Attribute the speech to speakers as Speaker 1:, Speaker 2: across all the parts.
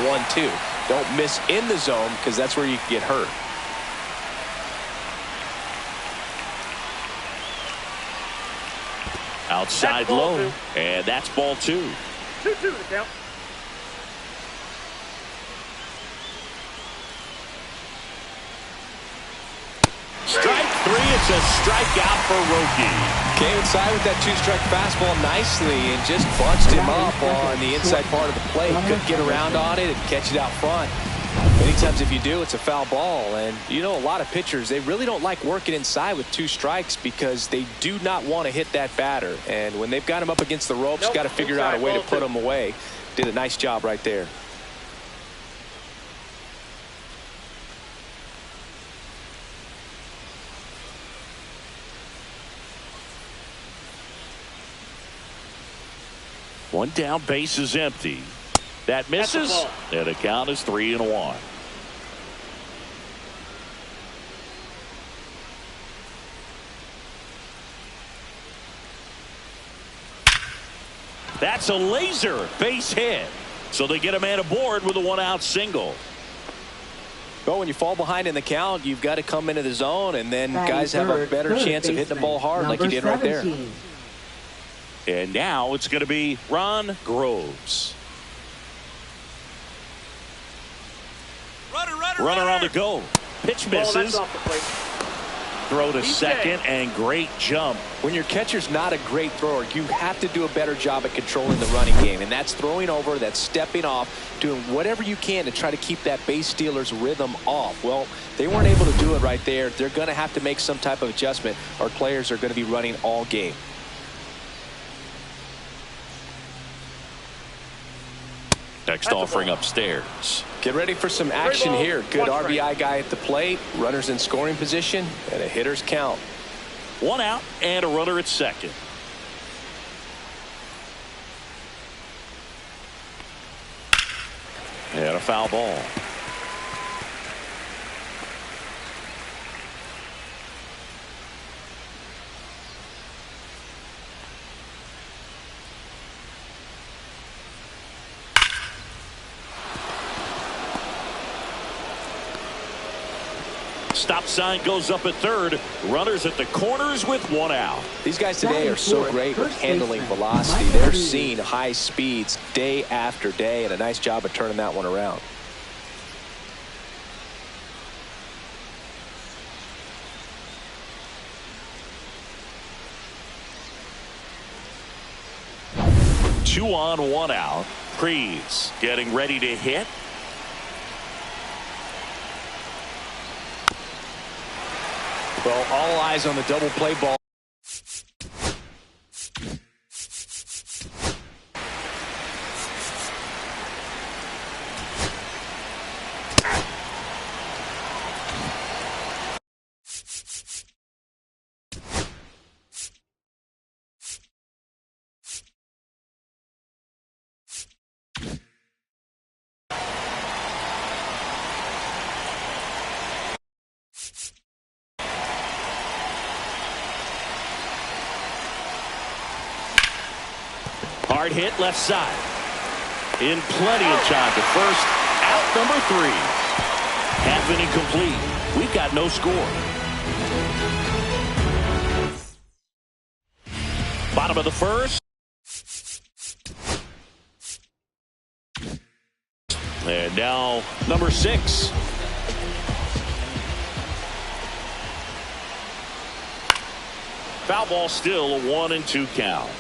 Speaker 1: 1-2. Don't miss in the zone because that's where you can get hurt.
Speaker 2: Outside low, and that's ball 2.
Speaker 3: 2-2 to count.
Speaker 2: Strike 3. It's a strikeout for Roki.
Speaker 1: Came inside with that 2-strike fastball nicely and just bunched him up on the inside part of the plate. Couldn't get around on it and catch it out front. Many times if you do, it's a foul ball. And you know, a lot of pitchers, they really don't like working inside with 2 strikes because they do not want to hit that batter. And when they've got him up against the ropes, got to figure out a way to put him away. Did a nice job right there.
Speaker 2: One down, base is empty. That misses, and the count is 3-1. That's a laser base hit. So they get a man aboard with a 1-out single.
Speaker 1: Well, when you fall behind in the count, you've got to come into the zone, and then guys have a better chance of hitting the ball hard like you did right there.
Speaker 2: And now it's going to be Ron Groves. Runner on the go. Pitch misses. Throw to second, and great jump.
Speaker 1: When your catcher's not a great thrower, you have to do a better job at controlling the running game. And that's throwing over, that's stepping off, doing whatever you can to try to keep that base stealer's rhythm off. Well, they weren't able to do it right there. They're going to have to make some type of adjustment. Our players are going to be running all game.
Speaker 2: Next offering upstairs.
Speaker 1: Get ready for some action here. Good RBI guy at the plate. Runners in scoring position and a hitter's count.
Speaker 2: 1 out and a runner at second. And a foul ball. Stop sign goes up at third. Runners at the corners with 1 out.
Speaker 1: These guys today are so great with handling velocity. They're seeing high speeds day after day, and a nice job of turning that one around.
Speaker 2: Two on, 1 out. Freese getting ready to hit.
Speaker 1: Well, all eyes on the double play ball.
Speaker 2: Hard hit left side. In plenty of time to first. Out number 3. Half inning complete. We've got no score. Bottom of the first. And now number 6. Foul ball, still a 1-2 count.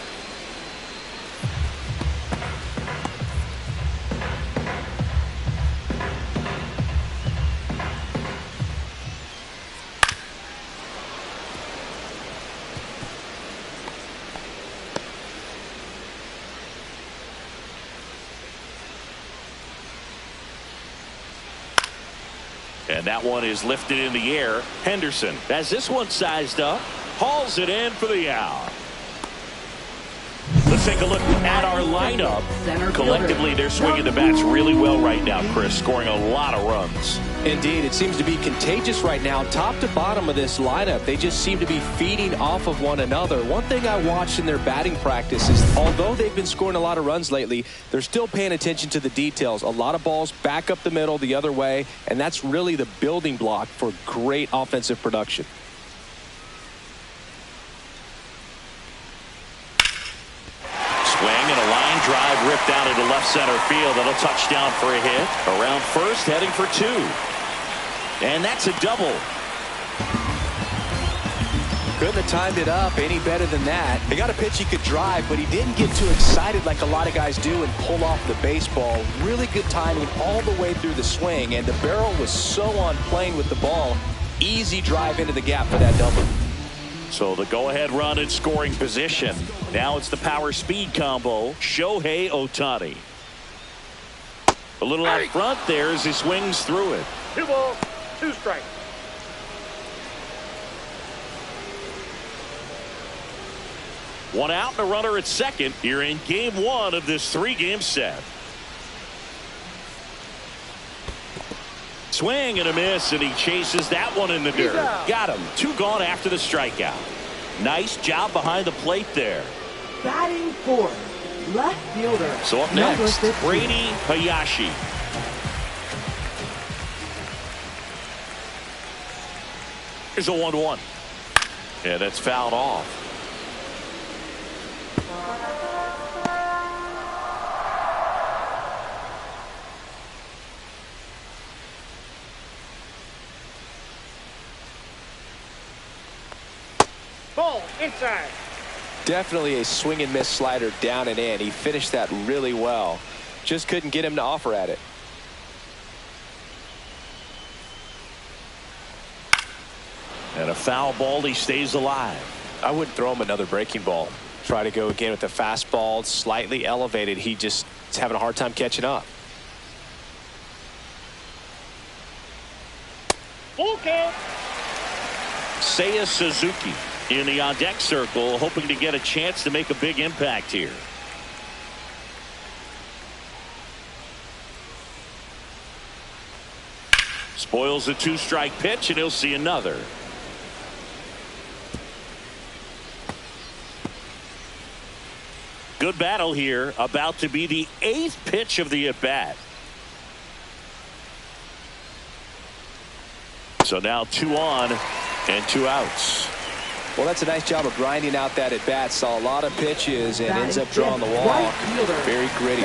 Speaker 2: And that one is lifted in the air. Henderson has this one sized up. Hauls it in for the out. The Let's take a look at our lineup. Collectively, they're swinging the bats really well right now, Chris, scoring a lot of runs.
Speaker 1: Indeed, it seems to be contagious right now. Top to bottom of this lineup, they just seem to be feeding off of one another. One thing I watched in their batting practice is, although they've been scoring a lot of runs lately, they're still paying attention to the details. A lot of balls back up the middle the other way, and that's really the building block for great offensive production.
Speaker 2: Swing and a line drive ripped out into left center field. That'll touch down for a hit. Around first, heading for 2. And that's a double.
Speaker 1: Couldn't have timed it up any better than that. He got a pitch he could drive, but he didn't get too excited like a lot of guys do and pull off the baseball. Really good timing all the way through the swing, and the barrel was so on plane with the ball. Easy drive into the gap for that double.
Speaker 2: So the go-ahead run in scoring position. Now it's the power-speed combo. Shohei Ohtani. A little out front there as he swings through it.
Speaker 3: 2 balls, 2 strikes.
Speaker 2: One out and a runner at second here in game 1 of this 3-game set. Swing and a miss, and he chases that one in the dirt. Got him. 2 gone after the strikeout. Nice job behind the plate there.
Speaker 4: Batting 4th, left fielder.
Speaker 2: So up next, Brady Hayashi. Here's a 1-1. Yeah, that's fouled off.
Speaker 3: Ball inside.
Speaker 1: Definitely a swing and miss slider down and in. He finished that really well. Just couldn't get him to offer at it.
Speaker 2: And a foul ball, he stays alive.
Speaker 1: I wouldn't throw him another breaking ball. Try to go again with the fastball, slightly elevated. He just is having a hard time catching up.
Speaker 3: Full count.
Speaker 2: Seiya Suzuki in the on-deck circle, hoping to get a chance to make a big impact here. Spoils a 2-strike pitch, and he'll see another. Good battle here, about to be the 8th pitch of the at-bat. So now 2 on and 2 outs.
Speaker 1: Well, that's a nice job of grinding out that at-bat. Saw a lot of pitches and ends up drawing the walk. Very gritty.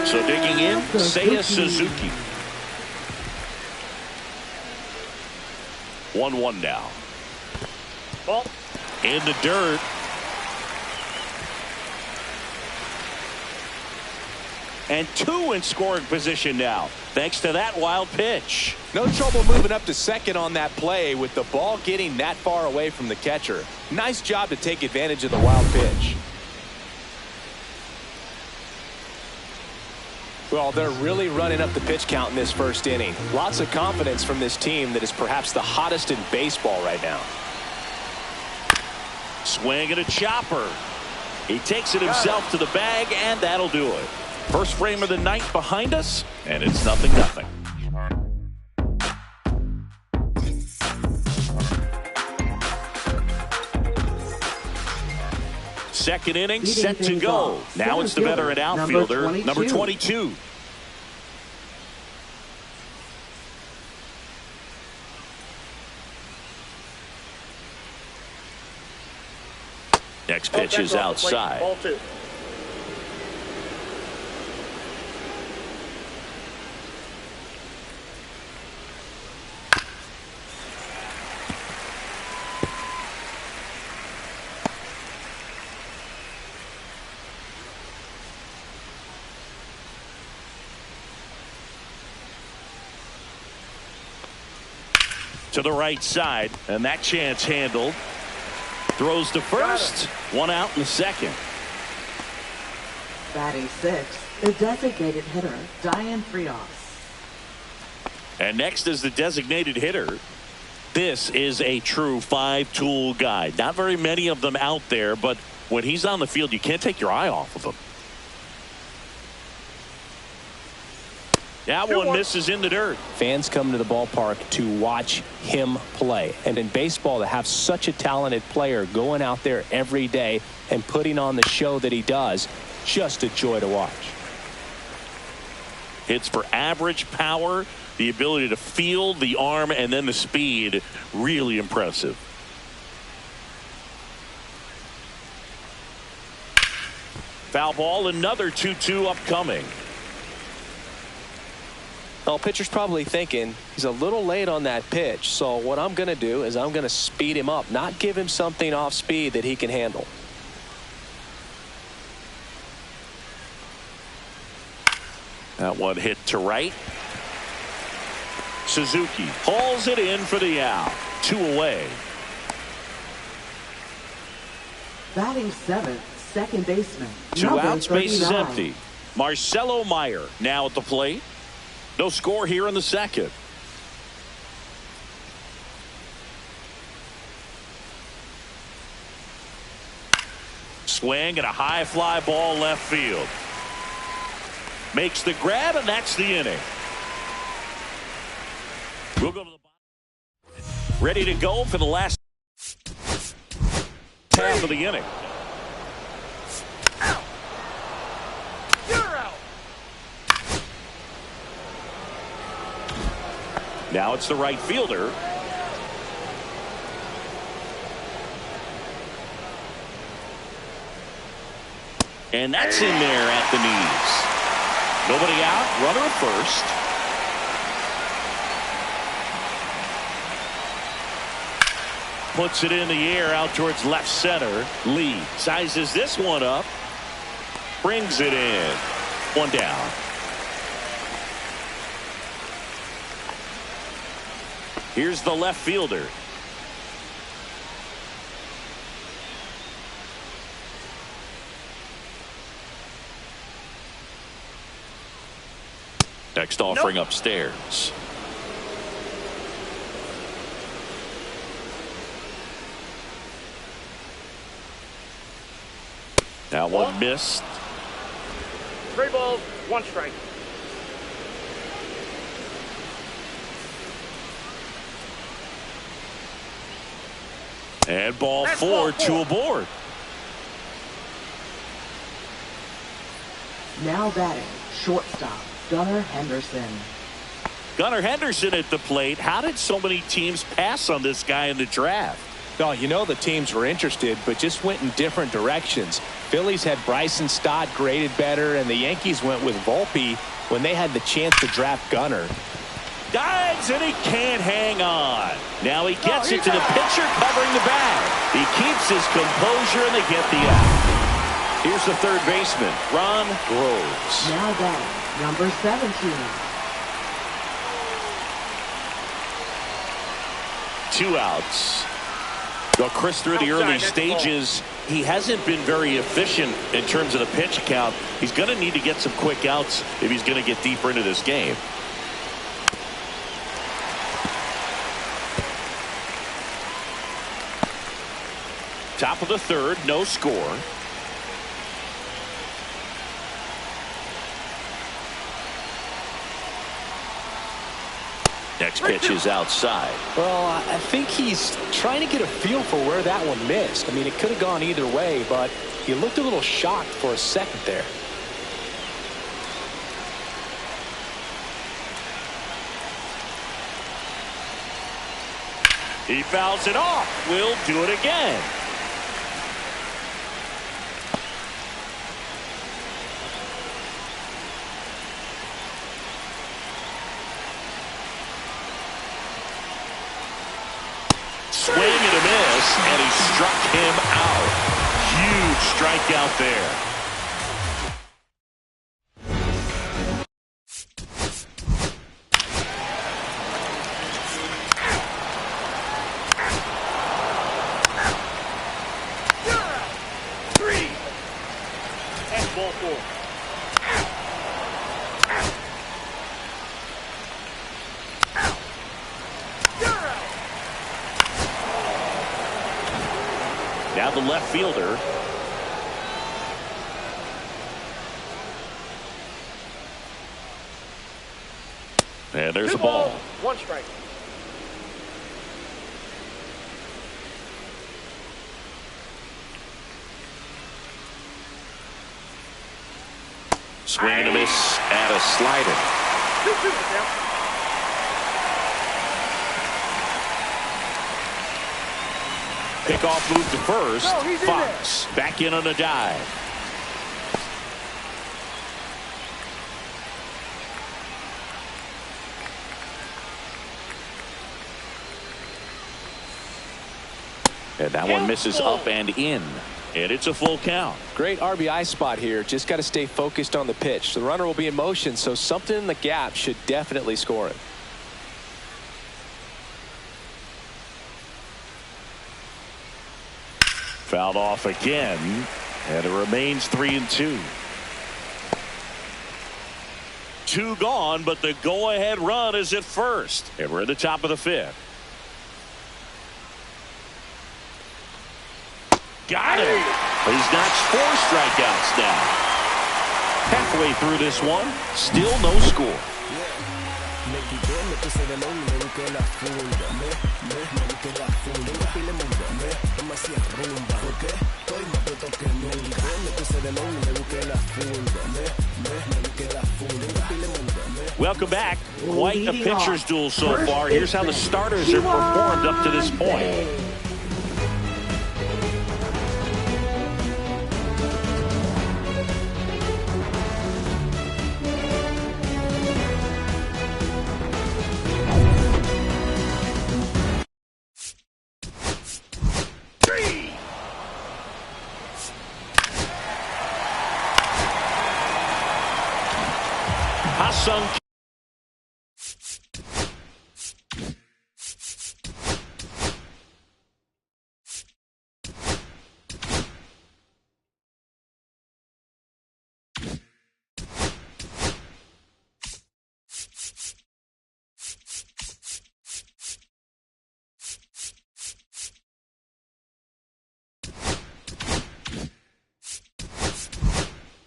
Speaker 2: So digging in, Seiya Suzuki. 1-1 now.
Speaker 3: Ball.
Speaker 2: In the dirt. And 2 in scoring position now, thanks to that wild pitch.
Speaker 1: No trouble moving up to second on that play with the ball getting that far away from the catcher. Nice job to take advantage of the wild pitch. Well, they're really running up the pitch count in this first inning. Lots of confidence from this team that is perhaps the hottest in baseball right now.
Speaker 2: Swing and a chopper. He takes it himself to the bag, and that'll do it. First frame of the night behind us, and it's 0-0. Second inning set to go. Now it's the veteran outfielder, number 22. Next pitch is outside.
Speaker 3: Ball 2.
Speaker 2: To the right side, and that chance handled. Throws to first. 1 out in the second.
Speaker 4: Batting 6th, the designated hitter, Diane Frias.
Speaker 2: And next is the designated hitter. This is a true 5-tool guy. Not very many of them out there, but When he's on the field, you can't take your eye off of him. That one misses in the dirt.
Speaker 1: Fans come to the ballpark to watch him play. And in baseball, to have such a talented player going out there every day and putting on the show that he does, just a joy to watch.
Speaker 2: Hits for average power, the ability to field, the arm, and then the speed. Really impressive. Foul ball, another 2-2 upcoming.
Speaker 1: Well, pitcher's probably thinking he's a little late on that pitch, so what I'm going to do is I'm going to speed him up, not give him something off speed that he can handle.
Speaker 2: That one hit to right. Suzuki hauls it in for the out. 2 away.
Speaker 4: Batting seventh, second baseman.
Speaker 2: 2
Speaker 4: number
Speaker 2: outs, base is
Speaker 4: 39.
Speaker 2: empty. Marcelo Meyer now at the plate. No score here in the second. Swing and a high fly ball left field. Makes the grab, and that's the inning. We'll go to the bottom. Ready to go for the last half of the inning. Now it's the right fielder. And that's in there at the knees. Nobody out, runner at first. Puts it in the air out towards left center. Lee sizes this one up. Brings it in. 1 down. Here's the left fielder. Next offering upstairs. That one missed.
Speaker 3: 3 balls, 1 strike.
Speaker 2: And ball 4, 2 aboard.
Speaker 4: Now batting, shortstop, Gunnar Henderson.
Speaker 2: Gunnar Henderson at the plate. How did so many teams pass on this guy in the draft?
Speaker 1: Oh, you know the teams were interested, but just went in different directions. Phillies had Bryson Stott graded better, and the Yankees went with Volpe when they had the chance to draft Gunnar.
Speaker 2: Dives, and he can't hang on. Now he gets it to the pitcher covering the bag. He keeps his composure, and they get the out. Here's the third baseman, Ron Groves.
Speaker 4: Now batting, number 17.
Speaker 2: 2 outs. Well, Chris, through the early stages, he hasn't been very efficient in terms of the pitch count. He's going to need to get some quick outs if he's going to get deeper into this game. Top of the third, no score. Next pitch is outside.
Speaker 1: Well, I think he's trying to get a feel for where that one missed. I mean, it could have gone either way, but he looked a little shocked for a second there.
Speaker 2: He fouls it off. We'll do it again. Swing and a miss, and he struck him out. Huge strikeout there.
Speaker 3: And ball 4.
Speaker 2: Now the left fielder. And there's
Speaker 3: 2
Speaker 2: a ball.
Speaker 3: balls, 1 strike.
Speaker 2: Swing and a miss at a slider.
Speaker 3: 2-2 now.
Speaker 2: Pickoff move to first.
Speaker 3: No, he's in
Speaker 2: Fox back in on a dive. And that one misses up and in. And it's a full count.
Speaker 1: Great RBI spot here. Just got to stay focused on the pitch. The runner will be in motion, so something in the gap should definitely score him.
Speaker 2: Fouled off again. And it remains 3-2. 2 gone, but the go-ahead run is at first. And we're at the top of the 5th. Got him. He's notched 4 strikeouts now. Halfway through this one, still no score. Welcome back. Quite a pitcher's duel so far. Here's how the starters have performed up to this point. Ha-Seong.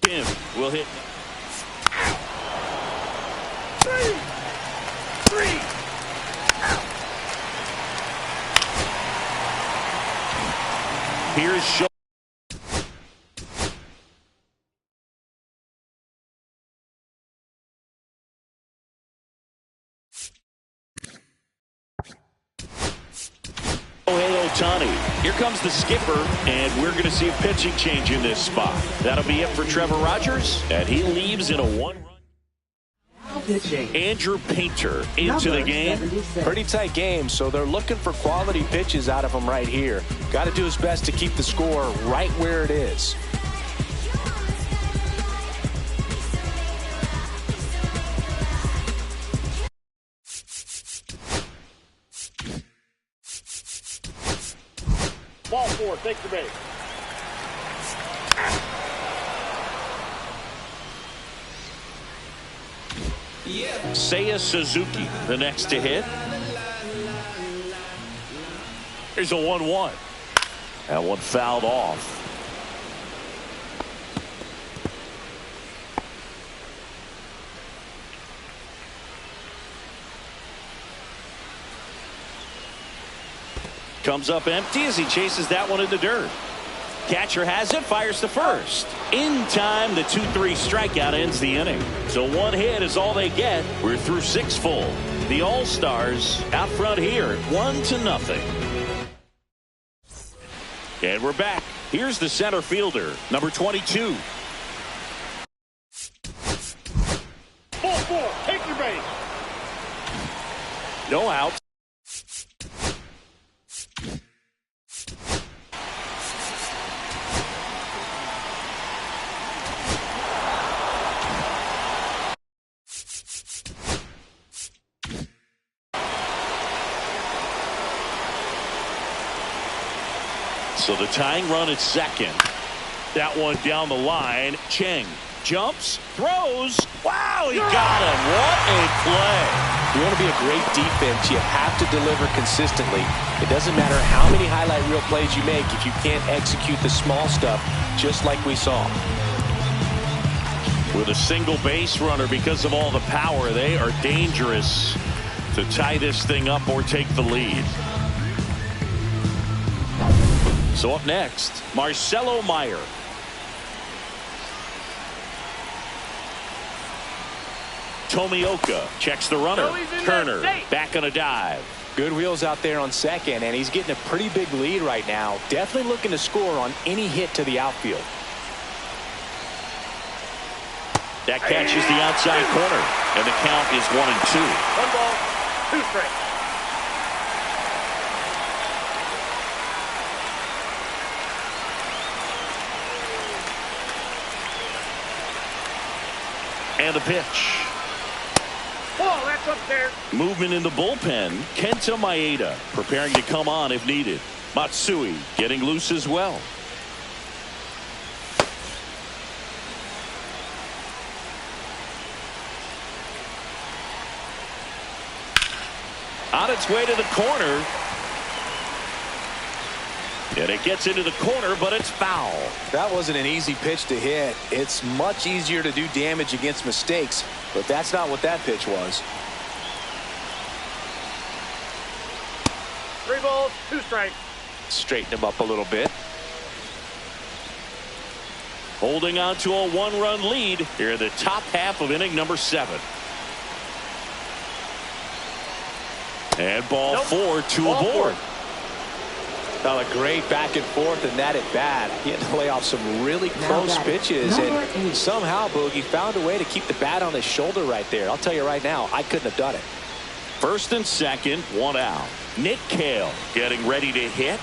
Speaker 2: Kim will hit. 3. Here's Schultz. Ohtani. Here comes the skipper, and we're going to see a pitching change in this spot. That'll be it for Trevor Rogers, and he leaves in a 1-run. Andrew Painter into the game.
Speaker 1: Pretty tight game, so they're looking for quality pitches out of him right here. Got to do his best to keep the score right where it is.
Speaker 3: Ball 4, take the base.
Speaker 2: Seiya Suzuki, the next to hit. Here's a 1-1. That one fouled off. Comes up empty as he chases that one in the dirt. Catcher has it, fires to first. In time, the 2-3 strikeout ends the inning. So 1 hit is all they get. We're through 6 full. The All-Stars out front here, 1-0. And we're back. Here's the center fielder, number 22.
Speaker 3: Ball 4, take your base.
Speaker 2: No outs. So the tying run at second. That one down the line. Cheng jumps, throws. Wow, he got him. What a play.
Speaker 1: You want to be a great defense, you have to deliver consistently. It doesn't matter how many highlight reel plays you make if you can't execute the small stuff, just like we saw.
Speaker 2: With a single base runner, because of all the power, they are dangerous to tie this thing up or take the lead. So up next, Marcelo Meyer. Tomioka checks the runner. Kerner back on a dive.
Speaker 1: Good wheels out there on second, and he's getting a pretty big lead right now. Definitely looking to score on any hit to the outfield.
Speaker 2: That catches the outside corner, and the count is 1-2.
Speaker 3: 1 ball, 2 strikes.
Speaker 2: And a pitch.
Speaker 3: Oh, that's up there.
Speaker 2: Movement in the bullpen. Kenta Maeda preparing to come on if needed. Matsui getting loose as well. On its way to the corner. And it gets into the corner, but it's foul.
Speaker 1: That wasn't an easy pitch to hit. It's much easier to do damage against mistakes, but that's not what that pitch was.
Speaker 3: 3 balls, 2 strikes.
Speaker 1: Straighten him up a little bit.
Speaker 2: Holding on to a 1-run lead here in the top half of inning number 7. And ball 4, 2 aboard.
Speaker 1: Well, a great back and forth, and that at bat. He had to lay off some really close pitches, and somehow Boogie found a way to keep the bat on his shoulder right there. I'll tell you right now, I couldn't have done it.
Speaker 2: First and second, 1 out. Nick Cale getting ready to hit.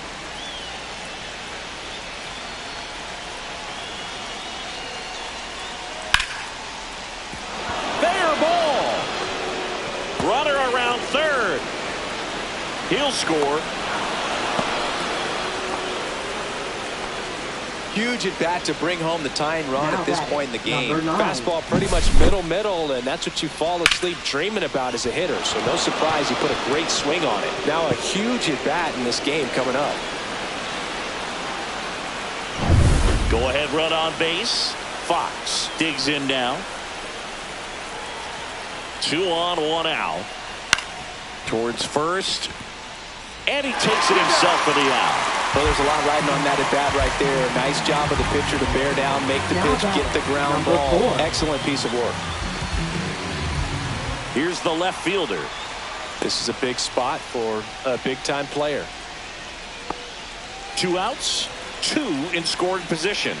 Speaker 2: Fair ball. Runner around third. He'll score.
Speaker 1: Huge at bat to bring home the tying run
Speaker 4: Now
Speaker 1: at this
Speaker 4: batting,
Speaker 1: point in the game.
Speaker 4: number 9.
Speaker 1: Fastball pretty much middle, and that's what you fall asleep dreaming about as a hitter. So no surprise he put a great swing on it. Now a huge at bat in this game coming up.
Speaker 2: Go ahead run on base. Fox digs in now. 2 on, 1 out. Towards first. And he takes it himself for the out.
Speaker 1: Well, there's a lot riding on that at bat right there. Nice job of the pitcher to bear down, make the pitch, get the ground ball. Excellent piece of work.
Speaker 2: Here's the left fielder.
Speaker 1: This is a big spot for a big-time player.
Speaker 2: 2 outs, 2 in scoring position.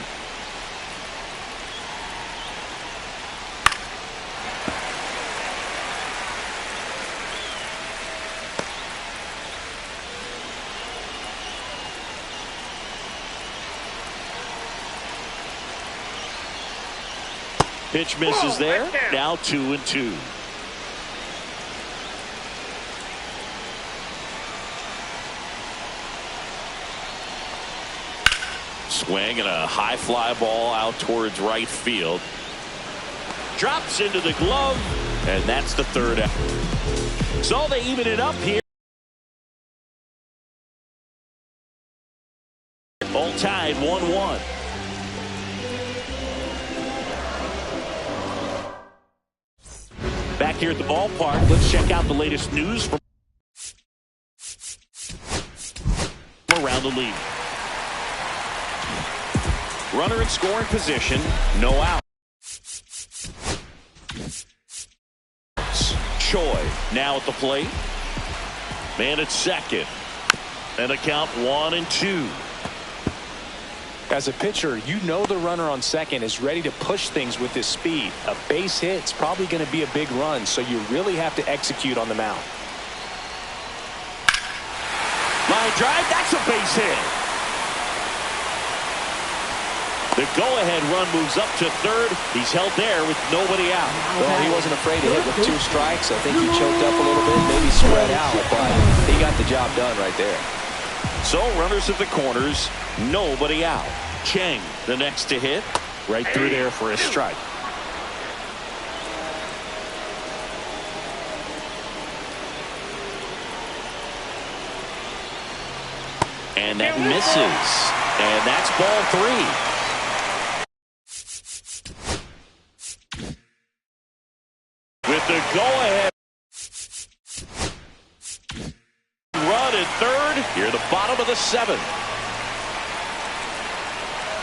Speaker 2: Pitch misses there. Now 2-2. Swing and a high fly ball out towards right field. Drops into the glove, and that's the 3rd out. So they even it up here. All tied 1-1. Back here at the ballpark, let's check out the latest news from around the league. Runner in scoring position, no out. Choi now at the plate. Man at second. And a count 1-2.
Speaker 1: As a pitcher, you know the runner on second is ready to push things with his speed. A base hit's probably going to be a big run, so you really have to execute on the mound.
Speaker 2: Line drive, that's a base hit. The go-ahead run moves up to third. He's held there with nobody out.
Speaker 1: Well, he wasn't afraid to hit with 2 strikes. I think he choked up a little bit, maybe spread out, but he got the job done right there.
Speaker 2: So runners at the corners, nobody out. Chang, the next to hit, right through there for a strike. And that misses. And that's ball 3. at third. Here, the bottom of the seventh.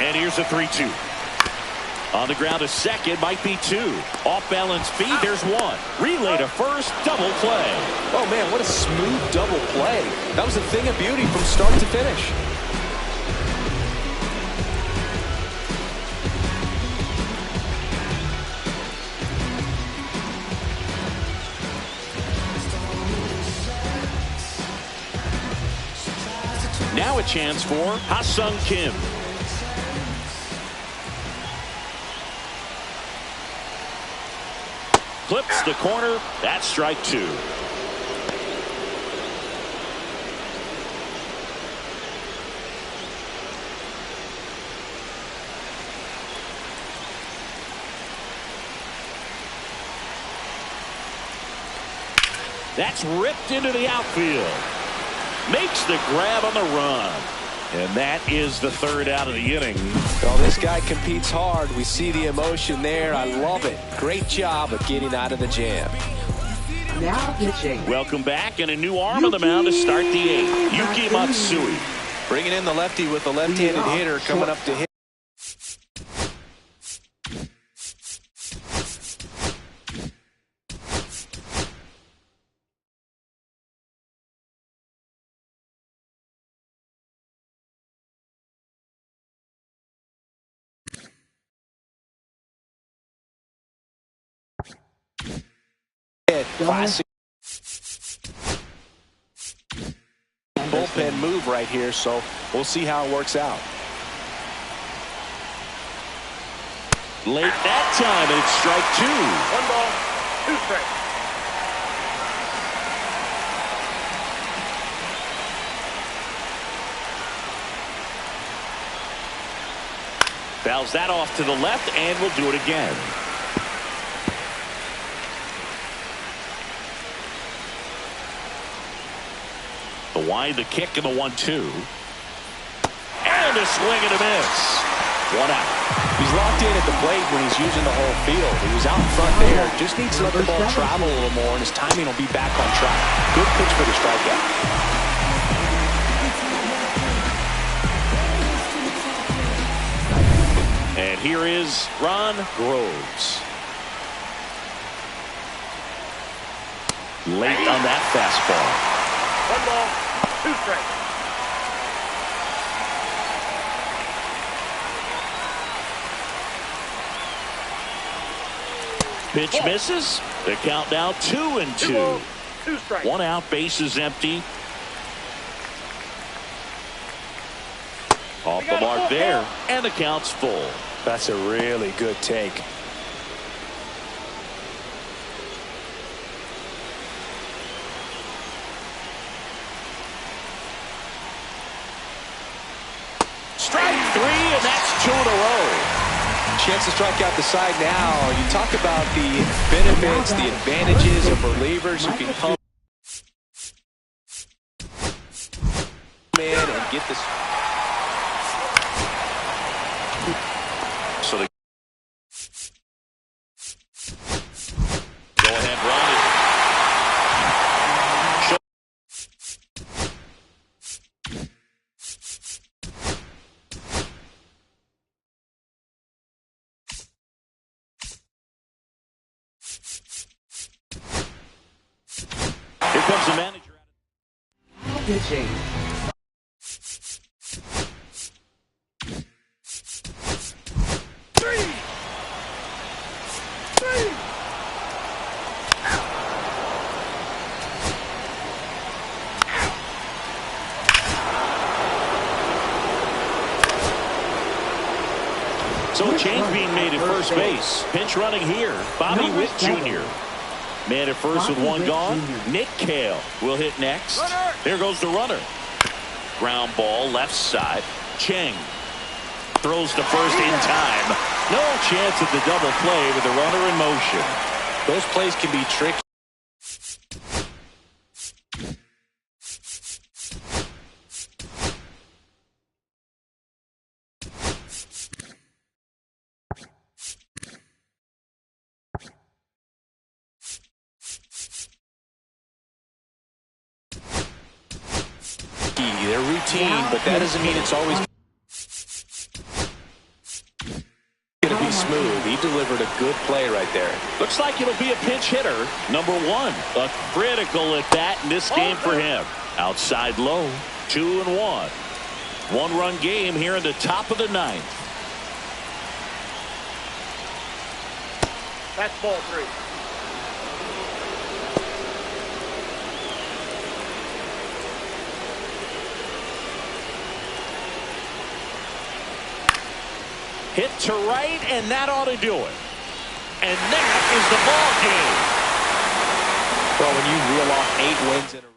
Speaker 2: And here's a 3-2. On the ground, a second, might be two. Off balance feet, there's one. Relay to first, double play.
Speaker 1: Oh, man, what a smooth double play. That was a thing of beauty from start to finish.
Speaker 2: Now a chance for Ha-Sung Kim. Clips the corner. That's strike two. That's ripped into the outfield. Makes the grab on the run. And that is the third out of the inning.
Speaker 1: Well, this guy competes hard. We see the emotion there. I love it. Great job of getting out of the jam.
Speaker 4: Now pitching.
Speaker 2: Welcome back, and a new arm on the mound to start the eighth. Yuki Matsui.
Speaker 1: Bringing in the lefty with the left-handed hitter coming up to hit. Classic bullpen move right here, so we'll see how it works out.
Speaker 2: Late that time, and it's strike two.
Speaker 3: 1 ball, 2 strikes.
Speaker 2: Fouls that off to the left, and we'll do it again. The wide, the kick, and the 1-2. And a swing and a miss. One out.
Speaker 1: He's locked in at the plate when he's using the whole field. He was out in front there. Just needs to let the ball travel a little more, and his timing will be back on track. Good pitch for the strikeout.
Speaker 2: And here is Ron Groves. Late on that fastball.
Speaker 3: 1 ball, 2 strikes.
Speaker 2: Pitch misses. The count now 2-2.
Speaker 3: 2 balls, 2 strikes.
Speaker 2: One out, bases empty. Off the mark there, and the count's full.
Speaker 1: That's a really good take.
Speaker 2: Strike three, and that's 2 in a row.
Speaker 1: Chance to strike out the side now. You talk about the benefits, the advantages of relievers who can come in and get this.
Speaker 2: So the go-ahead run is here comes the manager.
Speaker 4: Pitching.
Speaker 2: So a change being made at first base. Pinch running here. Bobby Witt Jr. Man at first with one gone. Nick Cale will hit next. There goes the runner. Ground ball left side. Cheng throws to first in time. No chance at the double play with the runner in motion.
Speaker 1: Those plays can be tricky. They're routine, but that doesn't mean it's always going to be smooth. He delivered a good play right there.
Speaker 2: Looks like it'll be a pinch hitter. Number 1, a critical at bat in this game for him. Outside low, 2-1. One-run game here in the top of the 9th.
Speaker 3: That's ball 3.
Speaker 2: Hit to right, and that ought to do it. And that is the ball game.
Speaker 1: Well, when you reel off 8 wins in a